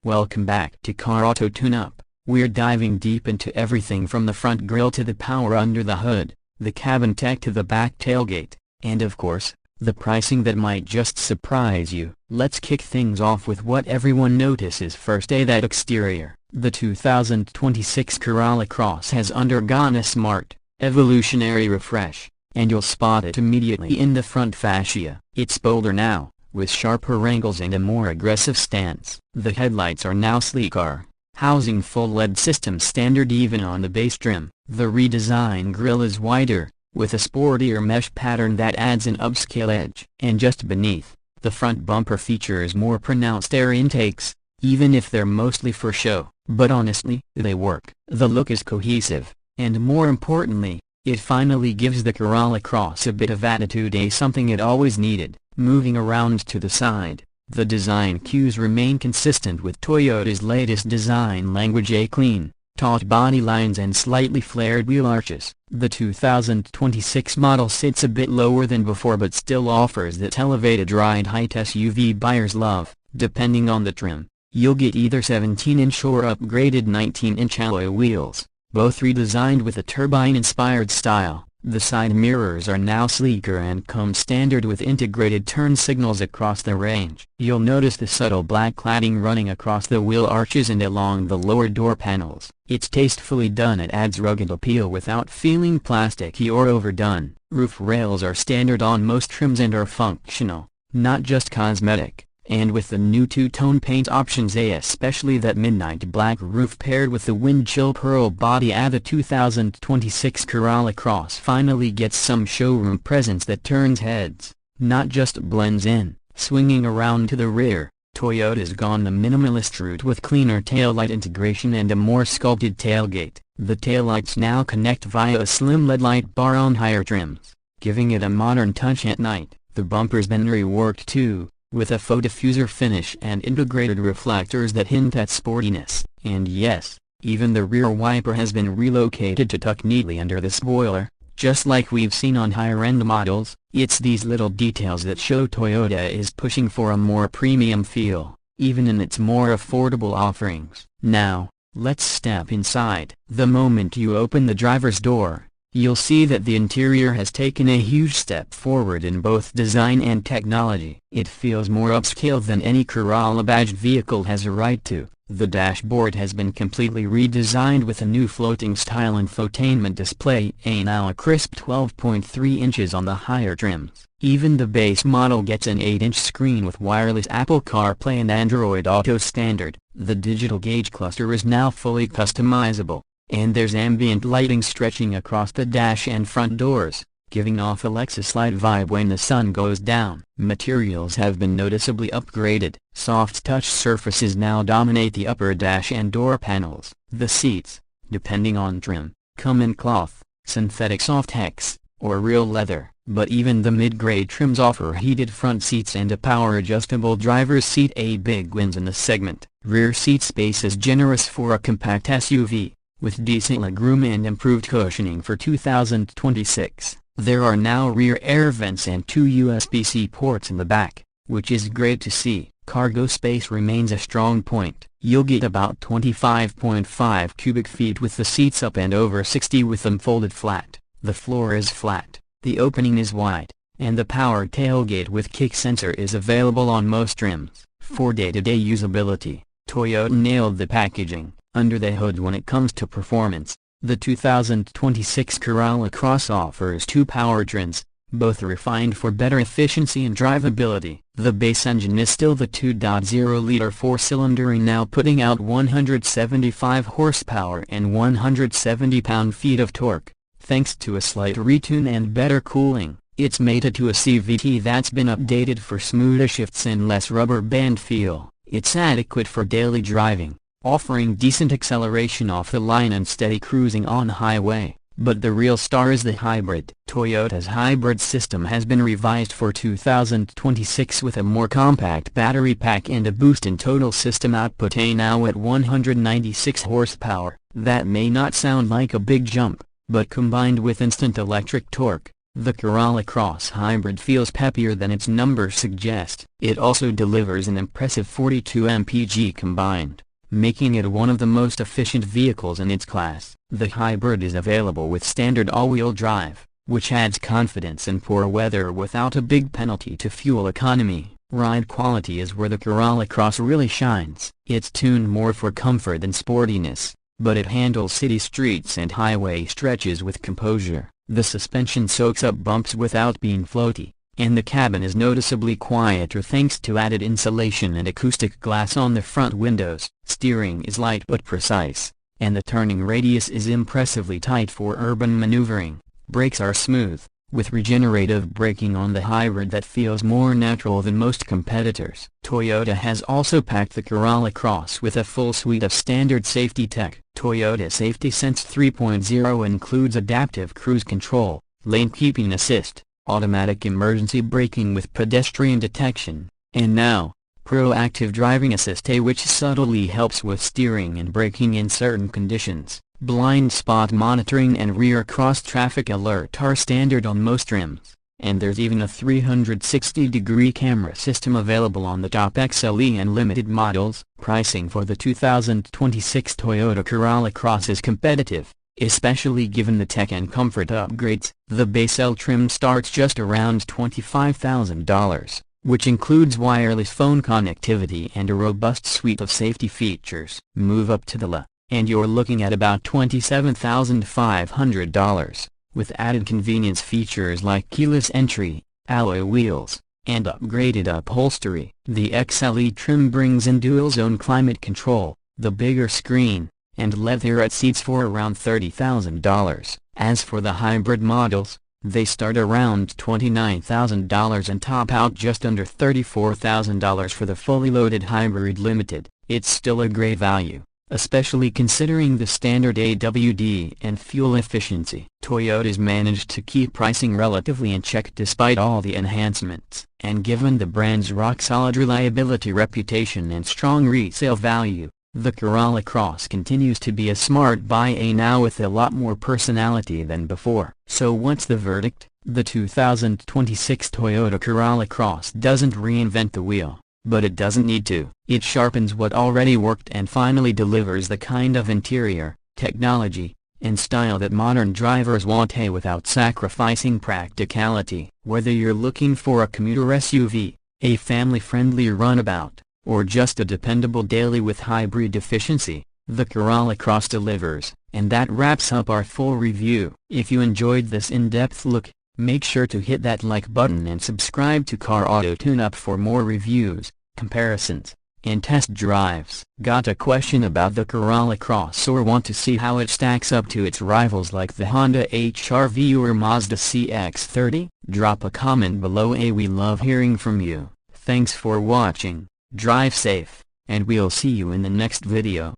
Welcome back to Car Auto Tune-Up. We're diving deep into everything from the front grille to the power under the hood, the cabin tech to the back tailgate, and of course, the pricing that might just surprise you. Let's kick things off with what everyone notices first. That exterior. The 2026 Corolla Cross has undergone a smart, evolutionary refresh, and you'll spot it immediately in the front fascia. It's bolder now, with sharper angles and a more aggressive stance. The headlights are now sleeker, housing full LED system standard even on the base trim. The redesigned grille is wider, with a sportier mesh pattern that adds an upscale edge. And just beneath, the front bumper features more pronounced air intakes, even if they're mostly for show. But honestly, they work. The look is cohesive, and more importantly, it finally gives the Corolla Cross a bit of attitude, something it always needed. Moving around to the side, the design cues remain consistent with Toyota's latest design language: clean, taut body lines and slightly flared wheel arches. The 2026 model sits a bit lower than before but still offers that elevated ride height SUV buyers love. Depending on the trim, you'll get either 17-inch or upgraded 19-inch alloy wheels, both redesigned with a turbine-inspired style. The side mirrors are now sleeker and come standard with integrated turn signals across the range. You'll notice the subtle black cladding running across the wheel arches and along the lower door panels. It's tastefully done. It adds rugged appeal without feeling plasticky or overdone. Roof rails are standard on most trims and are functional, not just cosmetic. And with the new two-tone paint options, especially that midnight black roof paired with the wind chill pearl body, the 2026 Corolla Cross finally gets some showroom presence that turns heads, not just blends in. Swinging around to the rear, Toyota's gone the minimalist route with cleaner taillight integration and a more sculpted tailgate. The taillights now connect via a slim LED light bar on higher trims, giving it a modern touch at night. The bumper's been reworked too, with a faux diffuser finish and integrated reflectors that hint at sportiness. And yes, even the rear wiper has been relocated to tuck neatly under the spoiler, just like we've seen on higher-end models. It's these little details that show Toyota is pushing for a more premium feel, even in its more affordable offerings. Now, let's step inside. The moment you open the driver's door, you'll see that the interior has taken a huge step forward in both design and technology. It feels more upscale than any Corolla badged vehicle has a right to. The dashboard has been completely redesigned with a new floating-style infotainment display, now a crisp 12.3 inches on the higher trims. Even the base model gets an 8-inch screen with wireless Apple CarPlay and Android Auto standard. The digital gauge cluster is now fully customizable, and there's ambient lighting stretching across the dash and front doors, giving off a Lexus-like vibe when the sun goes down. Materials have been noticeably upgraded. Soft touch surfaces now dominate the upper dash and door panels. The seats, depending on trim, come in cloth, synthetic Softex, or real leather. But even the mid-grade trims offer heated front seats and a power-adjustable driver's seat, big wins in the segment. Rear seat space is generous for a compact SUV, with decent legroom and improved cushioning for 2026. There are now rear air vents and 2 USB-C ports in the back, which is great to see. Cargo space remains a strong point. You'll get about 25.5 cubic feet with the seats up and over 60 with them folded flat. The floor is flat, the opening is wide, and the power tailgate with kick sensor is available on most trims. For day-to-day usability, Toyota nailed the packaging under the hood when it comes to performance. The 2026 Corolla Cross offers two powertrains, both refined for better efficiency and drivability. The base engine is still the 2.0-liter four-cylinder, now putting out 175 horsepower and 170 pound-feet of torque. Thanks to a slight retune and better cooling, it's mated to a CVT that's been updated for smoother shifts and less rubber band feel. It's adequate for daily driving, offering decent acceleration off the line and steady cruising on highway. But the real star is the hybrid. Toyota's hybrid system has been revised for 2026 with a more compact battery pack and a boost in total system output, now at 196 horsepower. That may not sound like a big jump, but combined with instant electric torque, The Corolla Cross Hybrid feels peppier than its numbers suggest. It also delivers an impressive 42 mpg combined, making it one of the most efficient vehicles in its class. The hybrid is available with standard all-wheel drive, which adds confidence in poor weather without a big penalty to fuel economy. Ride quality is where the Corolla Cross really shines. It's tuned more for comfort than sportiness, but it handles city streets and highway stretches with composure. The suspension soaks up bumps without being floaty, and the cabin is noticeably quieter thanks to added insulation and acoustic glass on the front windows. Steering is light but precise, and the turning radius is impressively tight for urban maneuvering. Brakes are smooth, with regenerative braking on the hybrid that feels more natural than most competitors. Toyota has also packed the Corolla Cross with a full suite of standard safety tech. Toyota Safety Sense 3.0 includes adaptive cruise control, lane keeping assist, automatic emergency braking with pedestrian detection, and now, proactive driving assist, which subtly helps with steering and braking in certain conditions. Blind spot monitoring and rear cross-traffic alert are standard on most trims, and there's even a 360-degree camera system available on the top XLE and limited models. Pricing for the 2026 Toyota Corolla Cross is competitive, especially given the tech and comfort upgrades. The base L trim starts just around $25,000, which includes wireless phone connectivity and a robust suite of safety features. Move up to the L, and you're looking at about $27,500, with added convenience features like keyless entry, alloy wheels, and upgraded upholstery. The XLE trim brings in dual-zone climate control, the bigger screen, and leatherette seats for around $30,000. As for the hybrid models, they start around $29,000 and top out just under $34,000 for the fully loaded hybrid limited. It's still a great value, especially considering the standard AWD and fuel efficiency. Toyota's managed to keep pricing relatively in check despite all the enhancements, and given the brand's rock-solid reliability reputation and strong resale value, the Corolla Cross continues to be a smart buy now with a lot more personality than before. So what's the verdict? The 2026 Toyota Corolla Cross doesn't reinvent the wheel, but it doesn't need to. It sharpens what already worked and finally delivers the kind of interior, technology, and style that modern drivers want without sacrificing practicality. Whether you're looking for a commuter SUV, a family-friendly runabout, or just a dependable daily with hybrid efficiency, the Corolla Cross delivers. And that wraps up our full review. If you enjoyed this in-depth look, make sure to hit that like button and subscribe to Car Auto Tune-Up for more reviews, comparisons, and test drives. Got a question about the Corolla Cross or want to see how it stacks up to its rivals like the Honda HR-V or Mazda CX-30? Drop a comment below. We love hearing from you. Thanks for watching, drive safe, and we'll see you in the next video.